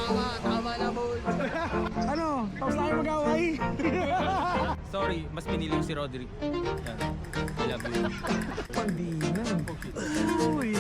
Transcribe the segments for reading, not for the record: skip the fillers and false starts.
Tama na, boy. Ano? Tapos na kayo mag-away? Sorry, mas pinili ko si Roderick. Yan. I love you. Pandinan. Uy.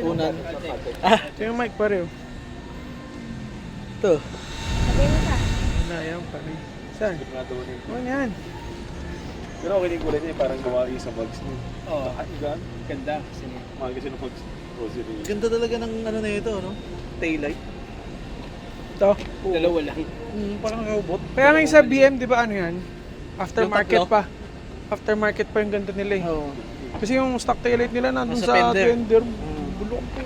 Unan. Ito yung mic pare. Ito. Wala yan pare. Saan? Ano yan? Pero okay din kulay niya, parang gawa yung sa bags niya. Oo. Ganda. Mahal kasi ng bags. Rosary. Ganda talaga ng ano na ito, no? Taillight. Ito. Dalawa lang. Parang robot. Kaya may sa BM, di ba ano yan? Aftermarket Yung pa. Aftermarket pa yung ganda nila eh. Oo. Kasi yung stock taillight nila nandun Nasa sa fender. fender. Bulok pa.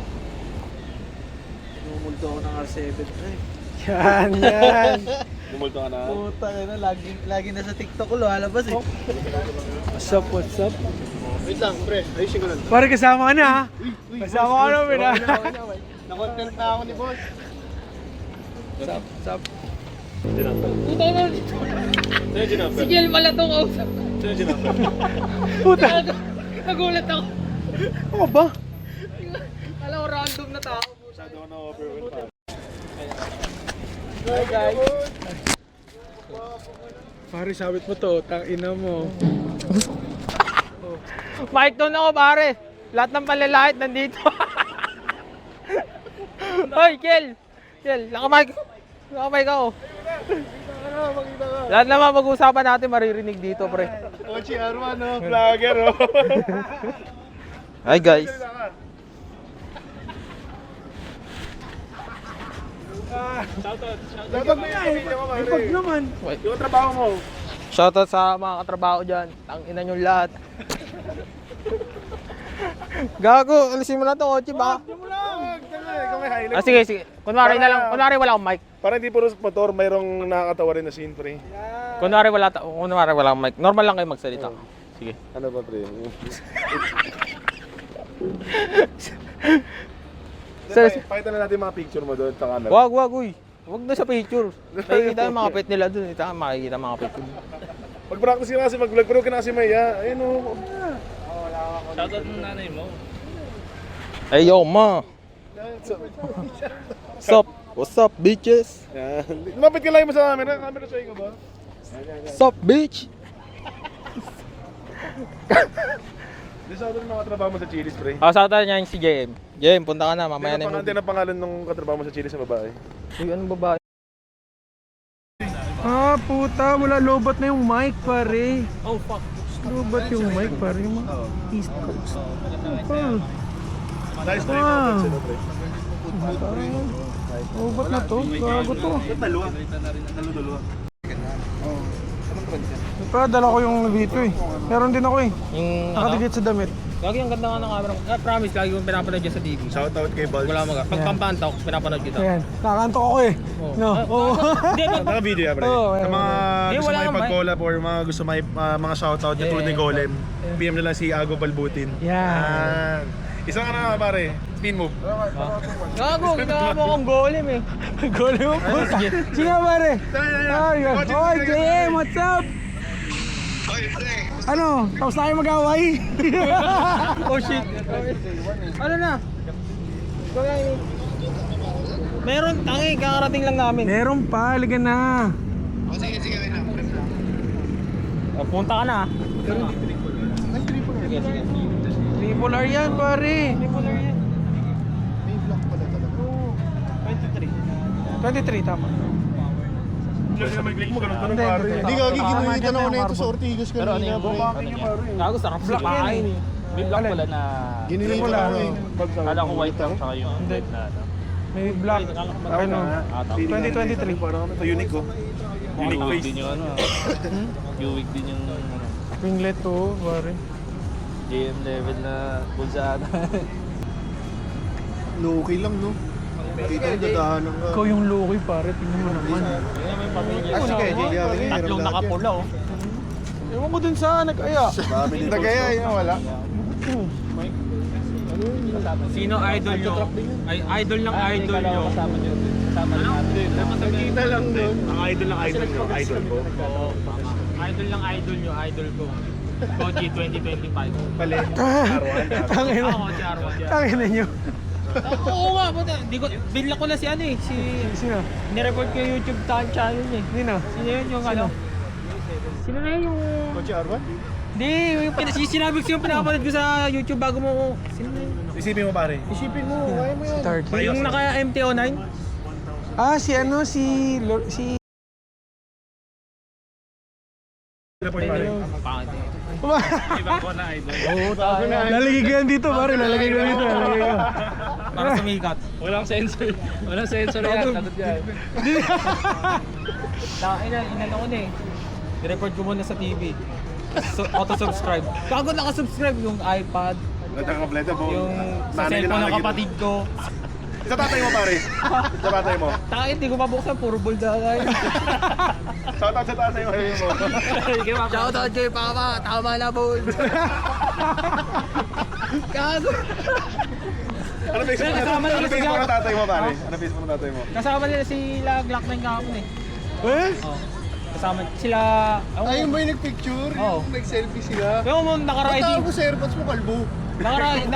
Numulto ako ng R7. Ay. Yan, yan. Lumulto ka na. Puta na, lagi na sa TikTok ko lalabas eh. What's up, what's up? Wait lang, pre. Ayusin ko lang. Pare kasama ka na ha? Kasama ka namin ha? Na-content na ako ni boss. What's up, what's up? Puta na dito. Sino yung ginamper? Si Gil pala itong kausap ko. Sino yung ginamper? Puta! Nagulat ako. Ano ba? Alam ko random na tao. Masyado ko na-overwhelm pa. Hi guys. Pare, sabit mo to, tangina mo. Mic down ako pare. Lahat ng palalahit nandito. Hoy, Kel. Kel, nakamic. Nakamic ako. Lahat naman pag-uusapan natin maririnig dito, pre. Ochi Arman, no? Vlogger, oh. Hi guys. Dapat mo yan, hindi mo May pag naman. Yung trabaho mo. Shoutout sa mga katrabaho dyan. Tangina nyo lahat. Gago, alisin mo na to, Ochi, baka. Ikaw may highlight. Ah, sige, sige. Kunwari na lang, kunwari wala akong mic. Parang hindi puro motor, mayroong nakakatawa rin na scene, pre. Kunwari wala akong mic. Normal lang kayo magsalita. Sige. Ano ba, pre? Pakita na natin mga picture mo doon sa camera. Wag, uy. Wag na sa picture. Makikita yung mga pet nila dun. Ito, makikita mga pet dun. Pag-practice ka kasi mag-vlog, pero ka na kasi Maya. Ayun, oh. Shoutout mo nanay mo. Hey, yo, ma. Sup? What's up, bitches? Yan. Lumapit ka lang mo sa camera. Camera sa'yo ka ba? Sup, bitch? Di sa mga katrabaho mo sa Chili's, pre. Oh, sa niya yung si JM. JM, punta ka na. Mamaya na yung Hindi na pangalan ng katrabaho mo sa Chili's na babae. Uy, anong babae? Ah, puta, wala lobat na yung mic pare. Oh, fuck. Lobat yung mic pare. Yung mga East Coast. Apa? Nice na Ah. sila, pre. Lobat na to. Gago to. Dalawa. Dalawa. Nagpadala ko yung dito eh. Meron din ako eh. Yung Nakadikit sa damit. Lagi ang ganda nga ng camera. I promise, lagi kong pinapanood dyan sa TV. Shoutout kay Balls. Wala mga. Pag pampantok, pinapanood kita. Ayan. Nakakanto ako eh. No. Oo. Hindi, Naka-video yan, pre. Oo, Sa mga Hindi, gusto wala may naman. pag-collab or mga gusto may mga shoutout yung tulad ni Golem, PM na lang si Ago Balbutin. Yan. Isa ka na, pare. Spin move. Gago, ginawa mo akong golem eh. Gole mo puta. Sige pare. Ayun. Oy, JM, what's up? Ano? Tapos na kayo mag-away? Oh shit. Ano na? Meron, tangi, kakarating lang namin. Meron pa, ligan na. Oh, punta ka na. Sige, sige. Triple R yan pare. Triple R yan. 23 tama. Mag-click mo, ganun, Hindi, pare. hindi. Hindi gagi, Baka ginuhitan maganda ako yung nito sa carbon. Ortigas Pero ano kanina, yung pre. ano niya? Gago, sarap sa Black yan bahay. eh. May block pala na... Ginuhitan ako eh. Kala ko white lang saka yung red na ano. May black. Ano? 2023. Parang ano, ito unique, oh. Unique Buick face. din yung ano. Buick din yung ano. Winglet to, pare. JM level na bulsada. Low-key lang, no? Kita yung dadahanan ka. Ikaw yung Loki pare, tingnan mo naman. Yun may pamilya. Ah, sige, Jay. Tatlong nakapula oh. Ewan ko dun sa nag-aya. Nagaya, yun, wala. Sino idol nyo? Ay, idol ng idol nyo. Kasama nyo. Kasama natin. Kita lang doon. Ang idol ng idol nyo, idol ko. Oo, tama. Idol ng idol nyo, idol ko. Koji 2025. Pali. Tangin na. Ako si Arwan. Tangin na nyo. Oo nga, buta. Binla ko na si ano eh. Sino? Nireport ko yung YouTube channel niya eh. Sino? Sino yun yung ano? Sino na yun yung... Coach Arwan? Hindi, yung sinabi ko yung pinapanood ko sa YouTube bago mo... Sino na yun? Isipin mo pare. Isipin mo, kaya mo yan. Start. Yung naka MTO9? Ah, si ano, si Point pare. Ibang ko na idol. lalagay ko yan dito, pare. Lalagay ko dito. Lalagay ko. Para sumikat. Walang sensor. Walang sensor yan. Tatod yan. Inano ko na eh. I-record ko muna sa TV. So, auto-subscribe. Bago naka-subscribe yung iPad, Nagkakableta po. yung sa Nanay cellphone ng nila kapatid ko. Sa tatay mo pare. Sa tatay mo. Takit, hindi ko mabuksan. Puro bulda kayo. Shoutout sa tatay mo. Shout out kay Papa. Tama na, boy. Gago. Ano Facebook Kasama nila si Facebook Gab. ng tatay mo pare? Ano Facebook ng tatay mo? Kasama nila sila Glock 9 kahapon eh. Eh? Oh. Kasama sila... Ay, yung ba yung nagpicture? Oo. Yung nag-selfie sila? Pero mo Ba't naka-riding. tawag ko sa airpods mo, kalbo? Naka-riding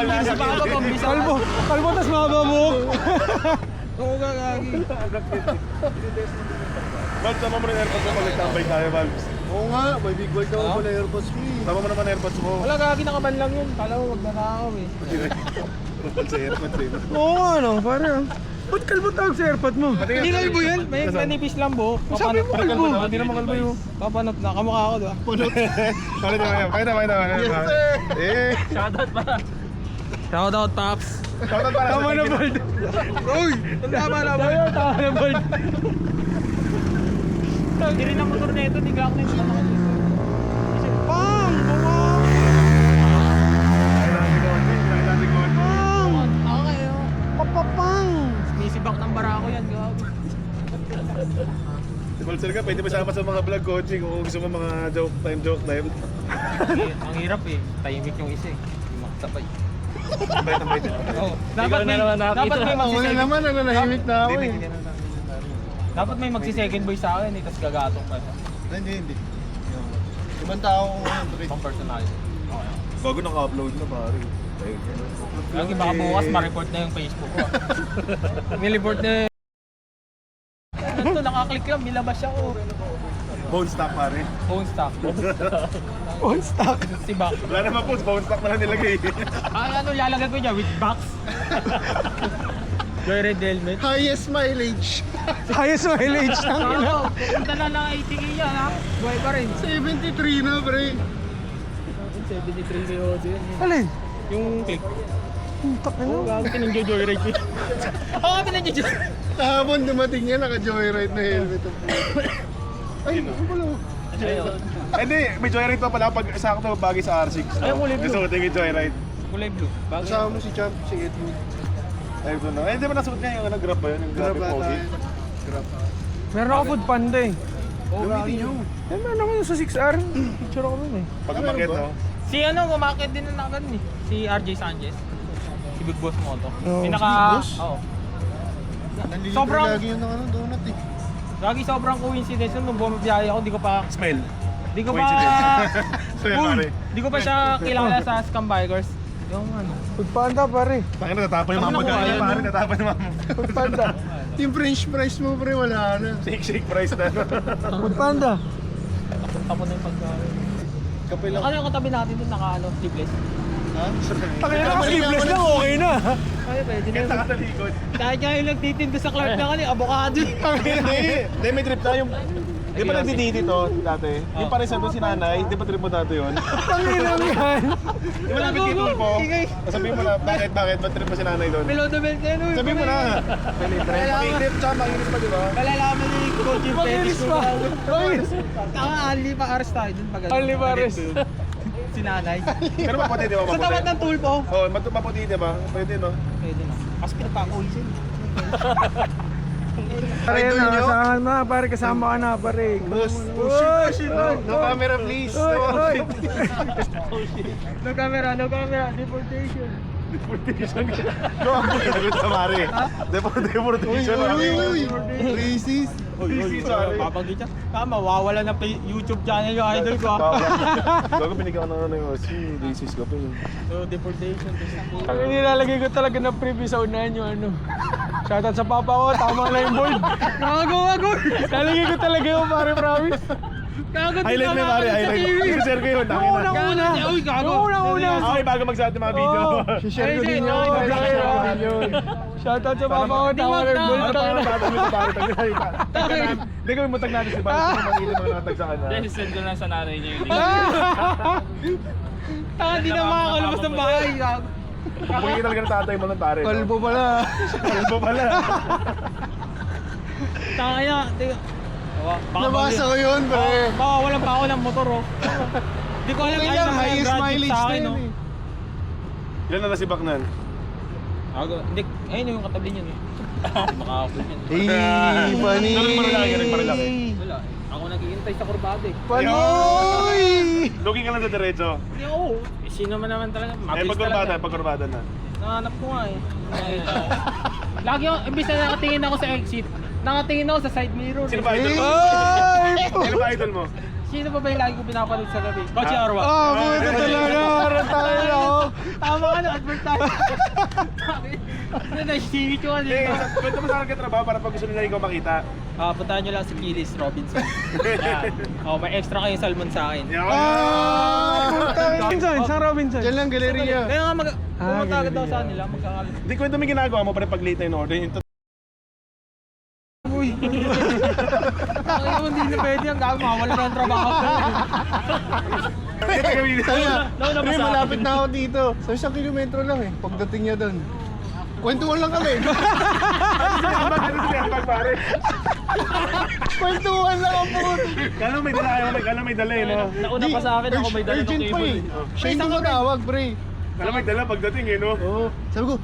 din si Papa pambisa. Kalbo, tas mahaba mo. Oo, gagagi. Val, sama mo rin airpods mo pag nagtambay tayo, Val. Oo nga, may big world ako pala airpods mo eh. Sama mo naman airpods mo. Wala, gagi nakaban lang yun. Kala mo magnanakaw eh. Sa airpods eh. Oo nga, ano, pare. Ba't kalbo tawag sa airpod mo? Hindi kalbo yan. May manipis lang bo. Sabi mo kalbo. Hindi naman kalbo yun. Papanot na. Kamukha ako diba? Pakita mo yan. Pakita. Eh. Shoutout pa. Shoutout, Paps. Shoutout para sa Tama na, tigil. Bald. Uy! Tama na ba? Tama na, Bald. Hindi rin ang motor na ito. Di Glock 9. Pang! Ako kayo. Papapang! Nisibak ng barako yan. Gago. Si Balser ka, pwede masama sa mga vlog coaching kung gusto mo mga joke time. Ang hirap eh. Tahimik yung isa eh. Hindi makasabay. Tambay. Oh, dapat may Wala magsi-second. naman, nanahimik na ako eh. Dapat may magsi-second boy sa akin eh, tapos gagatong pa. Hindi. Ibang tao ko ngayon, Dre. Pang personality. Okay. Bago naka-upload na pare. Lagi baka bukas ma-report na yung Facebook ko. Niliport na yung... Ano to, nakaklik lang, bilabas siya ko. Bone stock pare. Phone stock. On stock. Si Bak. Wala naman po, bone stock na lang nilagay. Ano lalagay ko niya? With box. Joyride helmet. Highest mileage. Highest mileage ng ina. Ano? Punta na lang 80k yan ha. Buhay pa rin. 73 na, pre. 73 si Jose. Alin? Yung click. Putak na. Oo, gago pinag-joyride ko. Oo, pinag-joyride. Kahapon dumating yan, naka-joyride na helmet. Ay, ano pala? Ayun. Hindi, may joyride pa pala pag sakto bagay sa R6. Ay, kulay blue. Gusto ko tingin joyride. Kulay blue. Bagay. Kasama mo si Champ, si Edwin. Ay, ito na. Ay, hindi ba nasuot niya yung grab ba yun? Yung grab Grab yung ata pogi? yun. Grab. Meron ako food panda eh. Oo, hindi nyo. Eh, meron ako yung sa 6R. Picture ako dun eh. Pag umakit, no? Si ano, kumakit din na nakagan eh. Si RJ Sanchez. Si Big Boss Moto. Oh, Pinaka... si Big Boss? Oo. Nanlilibre Sobrang- lagi yun ng donut eh. Lagi sobrang coincidence nung bumabiyahe ako, di ko pa... Smell. Di ko pa... Smell, Cool. pare. Di ko pa siya kilala sa Scam Bikers. Yung ano. Food panda, pare. Tangin na, natapon yung mga Ano pagkain nakuha niya, pare. yan? Natapon yung mga Food panda. Yung french fries mo, pre, wala na. shake price na. Food panda. Tapos na yung pagkain. Kape lang. Ano yung katabi natin doon naka ano, sleeveless? Ha? Pakita na sleeveless lang, okay na. Ay, pwede na. Kaya nakatalikod. Kahit nga yung nagtitinda sa Clark na kanina, avocado. Hindi, may trip tayo. Di ba nagdiditi to dati? Yung pare sa doon si nanay, di ba trip mo dati yun? Panginang yan. Di ba lapit kay Tulpo? Sabihin mo na, bakit? Ba't trip mo si nanay doon? Below the belt na yun. uy. Sabihin mo na. Mainit, tsaka mainit pa, di ba? Malalaman ni Coach yung Makinis fetish ko. pa. Oy, Tama, only pa hours tayo dun pag only pares. Si nanay. Pero maputi, di ba? Sa tapat ng tulpo. Oo, maputi, di ba? Pwede, no? Pwede na. Kasi pinagpakulisin. Pare, nakasahan na, pare, kasama ka na, pare. Boss, no camera please. Oy, oy. No camera, deportation. No, sagot sa mare. Deportation. Uy. Racist. Papagit siya. Tama, mawawala na YouTube channel yung idol ko. Bago binigyan ko ng ano yung si racist ka pa yun. So, deportation. Ang nilalagay ko talaga na preview sa unahan yung ano. Shoutout sa papa ko, tama na yung board. Nakagawa ko. Lalagay ko talaga yung pare, promise. Highlight mo yung pare, highlight. Share ko yun, tangin na. Una. Uy, gago. Una. Okay, bago mag-start yung mga video. Share ko din yun. Share ko din yun. Shoutout sa papa ko, tawa ng bull. Para tatami sa pare, hindi kami mutag natin si pare, kasi mag-ilim mga nakatag sa kanya. Yes, send ko lang sa nanay niya yun. Hindi na makakalabas ng bahay. Gago. Pagkikita talaga ng tatay mo ng pare. Kalbo pala. Kalbo pala. Tangina, teka. Nabasa ko yun, pre. Baka walang pa ako ng motor, oh. Di ko alam Okay ay lang, na highest graduate mileage sa na akin, yun oh. eh. Ilan na nasibak nan? Hindi, ayun yung katabi niyan, eh. Makakapit yan. Hey, funny. Ganun malaki. Wala, ako naghihintay sa kurbada, eh. Panoy! Looking ka lang sa diretso. Hindi ako, sino man naman talaga, mabilis Pagkurbada na. Nahanap ko nga, eh. Lagi ako, imbis na nakatingin ako sa exit, nakatingin ako sa side mirror. Sino ba idol mo? Sino ba idol mo? Sino ba yung lagi ko pinapanood sa gabi? Kochi Arwa. Ah, buto talaga. Harap tayo. Tama ka na, advertise. Na-singit ko kasi. Kwento mo sa akin ka trabaho para pag gusto nila ikaw makita. Puntahan nyo lang si Kilis Robinson. Yan. May extra kayong salmon sa akin. Robinson, saan Robinson? Diyan lang, galeria. Kaya nga pumunta agad daw sa kanila, magkakalit. Di kwento mo yung ginagawa mo para pag late na in order. Hindi na pwede ang gawin, mawala na ang trabaho. Pre, malapit na ako dito. Sa 1 kilometro lang eh. Pagdating niya doon. Kwentuhan lang kami. Kwentuhan lang ang puto. Kala may dala kayo, kala may dala eh, no? Nauna pa sa akin, ako may dala ng Urgent pa cable. eh. Siya yung tumatawag, pre. Kala may dala pagdating eh, no? Oo. Sabi ko,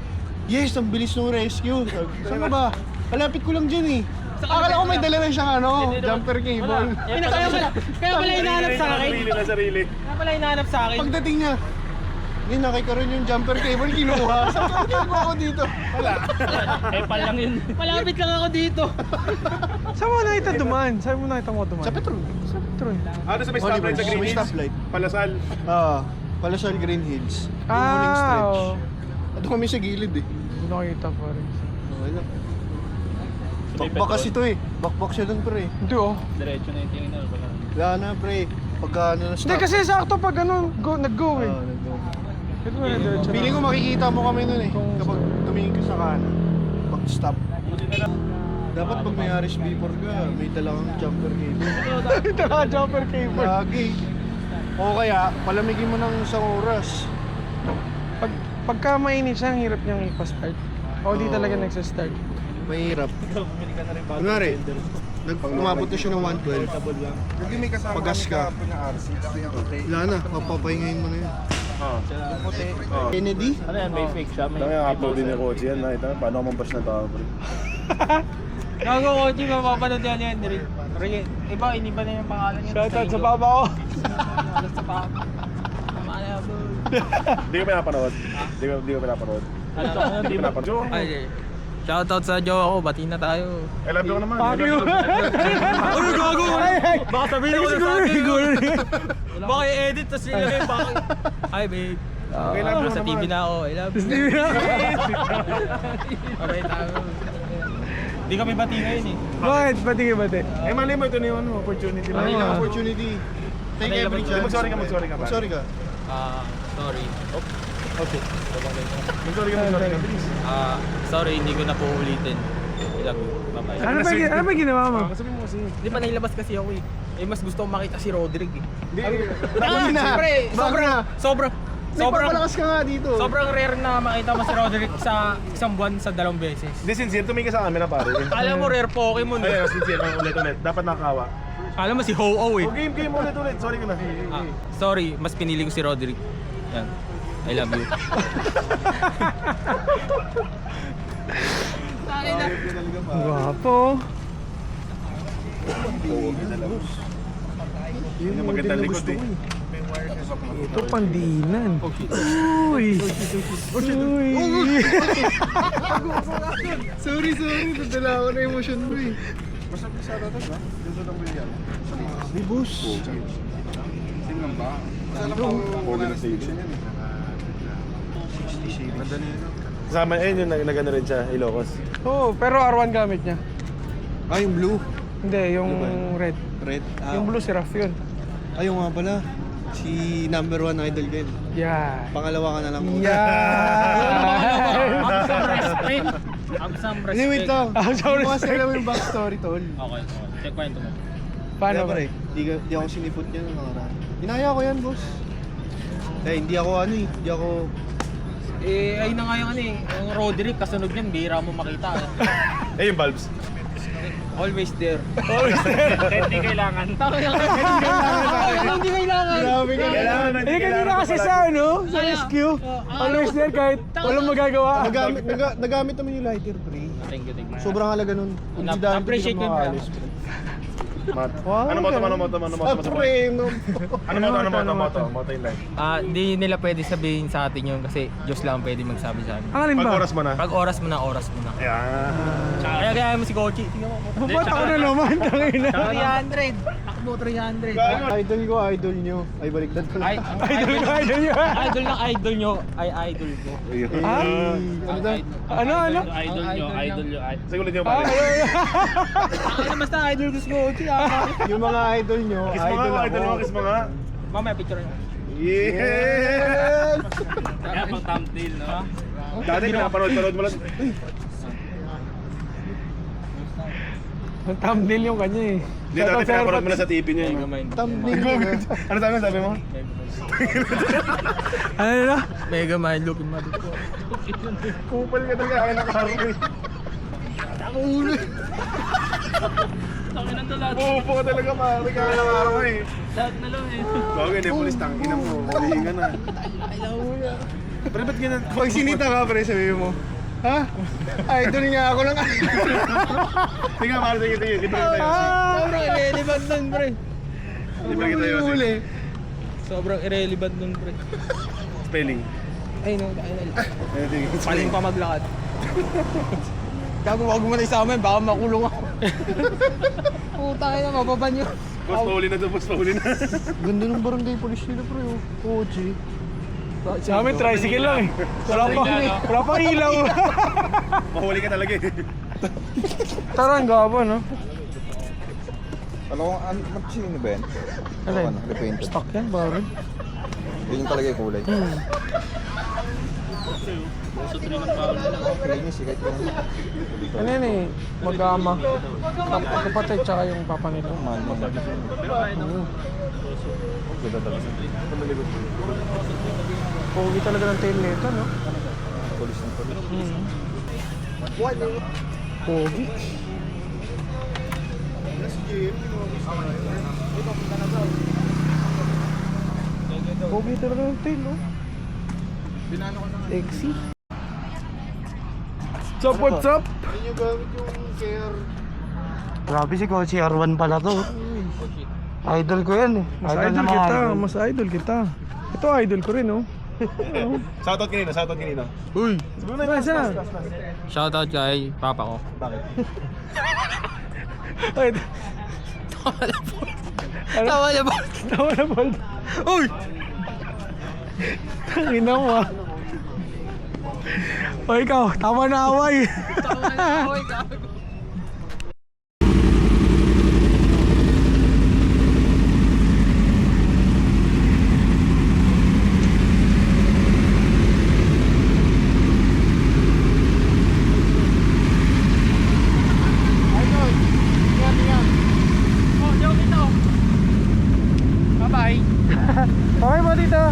yes, ang bilis ng rescue. Saan ka ba? Kalapit ko lang dyan eh. Akala ko may dala rin siyang jumper cable. Kaya pala hinahanap sa akin. Sarili. Kaya pala hinahanap sa akin. Pagdating niya, yun, nakikaroon yung jumper cable, kinuha. Saan ka ako dito? Wala. Pal lang yun. Malapit lang ako dito. Saan mo nakita dumaan? Saan mo nakita mo dumaan? Sa Petron. Sa Petron. Doon sa may stoplight sa Green May Hills. stoplight. Palasal. Palasal Green Hills. Yung huling stretch. Oo. Ato kami sa gilid eh. Hindi nakita pa rin. Okay lang. Bakbak kasi ito eh. Bakbak siya dun, pre. Hindi oh. Diretso na yung tingin na. Wala na, pre. Pagka ano na Hindi kasi sakto pag nag-go eh. Ito na diretso na. Feeling ko makikita mo kami nun eh. Kapag tumingin ka sa kanan. Pag-stop. Dapat pag may RSV4 ka, may dala kang jumper cable. Ito na jumper cable. Lagi. O kaya, palamigin mo ng isang oras. Pagka mainit siya, ang hirap niyang ipastart. O di talaga nagsastart. Mahirap. Kunwari, umabot na siya ng 112. Pag-gas ka. Wala na, papapahingayin mo na yun. Kennedy? Ano yan, may fake siya. Dami ang upload din yung coach yan, nakita mo? Paano ako mabash na tao, pre? Gago ko, hindi mapapanood yan yan. Iba, iniba na yung pangalan niya. Shoutout sa papa ko. Sa papa. Tama na yan, bro. Hindi ko pinapanood. Hindi ko pinapanood. Ano, Hindi ko pinapanood. Ay, shoutout sa jowa ko, bati na tayo. I love you ko naman. Fuck you. Uy, gago! Baka sabihin ako na sa akin. Siguro. Baka i-edit, tapos ilagay bakit. Hi, babe. Okay, love you Sa TV na ako, I love you. Sabay tayo. Hindi kami bati ngayon eh. Bakit? Pati ka bati? Eh, mali mo ito na yung opportunity. Mali lang opportunity. Take every chance. Mag-sorry ka. Mag-sorry ka. Sorry. Mag-sorry ka. Please. Sorry, hindi ko na po ulitin. I love you. Bye-bye. Ano ba ginawa mo? Sabi mo kasi. Hindi pa nailabas kasi ako eh. Mas gusto kong makita si Roderick eh. Bago na. Pre, Bago na. sobrang May papalakas ka nga dito. sobrang rare na makita mo si Roderick sa isang buwan sa 2 beses. Hindi, sincere. Tumingin ka sa camera, pare. Alam mo, rare Pokemon eh. Ay, sincere. Ulit. Dapat nakawa. Alam mo si Ho-Oh eh. Oh, game ulit. Sorry ka na. Sorry, mas pinili ko si Roderick. Yan. I love you. Gwapo. Yun yung magandang likod eh. Ito pandinan. Uy. Uy. Sorry. Nadala ako na emotion mo eh. Basta sa datas ba? Dito lang mo yan. Di boss. Sino lang ba? Pogi na station yan eh. Kasama, yun yung nagano rin siya, Ilocos. Oo, pero R1 gamit niya. Yung blue. Hindi, yung red. Red. Yung blue si Raf yun. Ayun nga pala. Si number 1 idol ko yun. Yeah. Pangalawa ka na lang. Yeah. Absam respect. Hindi, wait lang. Ah, sorry, Hindi mo kasi sorry. alam yung backstory, tol. Okay. Check kwento mo. Paano Kaya ba? pare, di ako sinipot niya nung nakaraan. Inaya ko yan, boss. Hindi ako hindi ako... Ayun na nga yung yung Roderick, kasunod niyan, bihira mo makita. yung bulbs. Always there. Hindi kailangan. Hindi kailangan. Grabe ka. Eh, kanina kasi sa sa rescue. Always there kahit walang magagawa. Nagamit naman yung lighter, pre. Thank you. Sobrang halaga nun. Appreciate ko yung Wow, Ano moto? pre, no. Moto yung light. Di nila pwede sabihin sa atin yun kasi Diyos lang pwede magsabi sa amin. Ang alin Pag ba? oras mo na. Pag oras mo na. Ayan. Kaya mo si Kochi. Tingnan mo. Ba't ako na naman? Tangina. 300. Takbo 300. Idol ko, idol nyo. Ay, baliktad ko lang. Idol ko, idol nyo. Idol ng idol nyo ay idol ko. Ah? Ano daw? Ano? Idol nyo. Sige ulit yung pare. Basta idol ko si Kochi. Yung mga idol nyo, Kiss mo idol nga, ako. idol mo, kiss mo nga. Mamaya picture nyo. Yeah! Kaya pang thumbnail, no? Dati pinapanood mo lang. Ang thumbnail yung kanya eh. Hindi, dati pinapanood mo lang sa TV niya. Mega mind. Thumbnail Ano sabi mo? Ano na? Mega mind looking mother ko. Kupal ka talaga, kaya nakaharap eh. Tangin ang lahat. Pupo ka talaga, pare, kaya nakaharap ka eh. Lahat na lang eh. Bagay, hindi, pulis, tangina mo. Hulihin ka na. Pero ba't ganun? Pag sinita ka, pre, sabi mo. Ha? Idol nga ako lang. Tingnan, pare, sige. Libre kita yun. Sobrang irrelevant nun, pre. Libre kita yun. Huli. Sobrang irrelevant nun, pre. Spelling. Ay, no. Paling Pa maglakad. Gago, wag mo na isama yun, baka makulong ako. Putang ina, mababan yun. Boss, pauli na doon, boss, pauli na. Ganda ng barangay police nila, pre. Koji. Sa amin, tricycle lang eh. Wala pang ilaw. Mahuli ka talaga eh. Tara, ang gabo, no? Alam ko, sino ba yan? Alin? Repainted. Stock yan, barod. Yun talaga yung kulay. Kainis eh, kahit yung... Ano yan eh, mag-ama. Kapatid tsaka yung papa nila. Mahal mo sabi. Ganda talaga. Pogi talaga ng tail nito, no? Polis ng polis. Pogi. Pogi talaga ng tail, no? Sexy. What's up? Hindi nyo gamit yung care. Grabe si Kochi, R1 pala to. Idol ko yan eh. Mas idol kita, mas idol kita. Ito idol ko rin, no? Shoutout kanina. Uy! Nasa? Shoutout kay papa ko. Ay, Tawa na ba? tawa na ball. Uy! Tangina mo ah. O ikaw, tama na away. Bye-bye. Okay ba dito?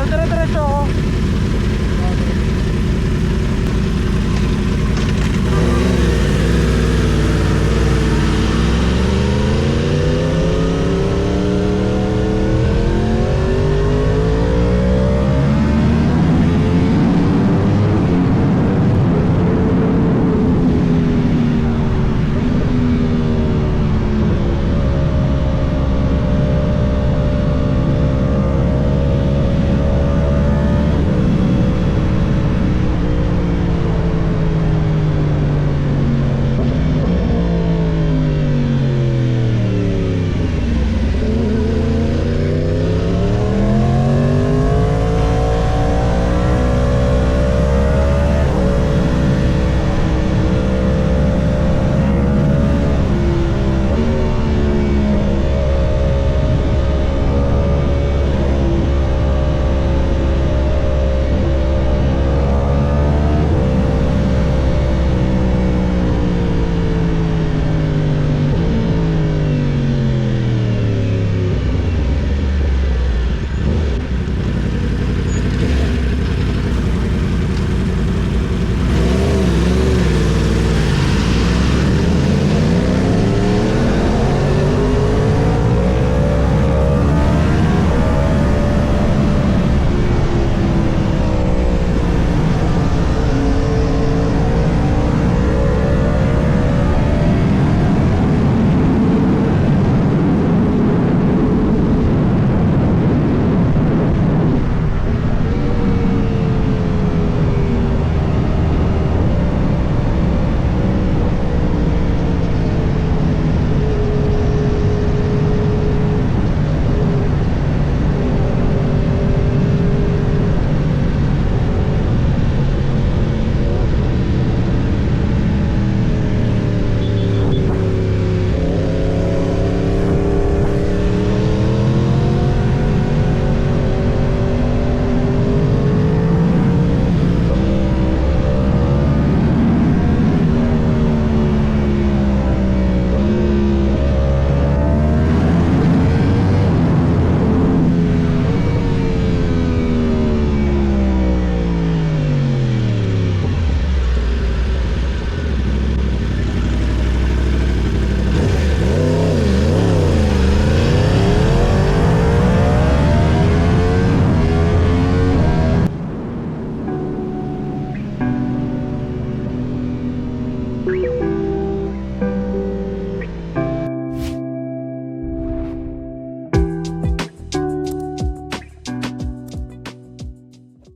dire-diretso ako.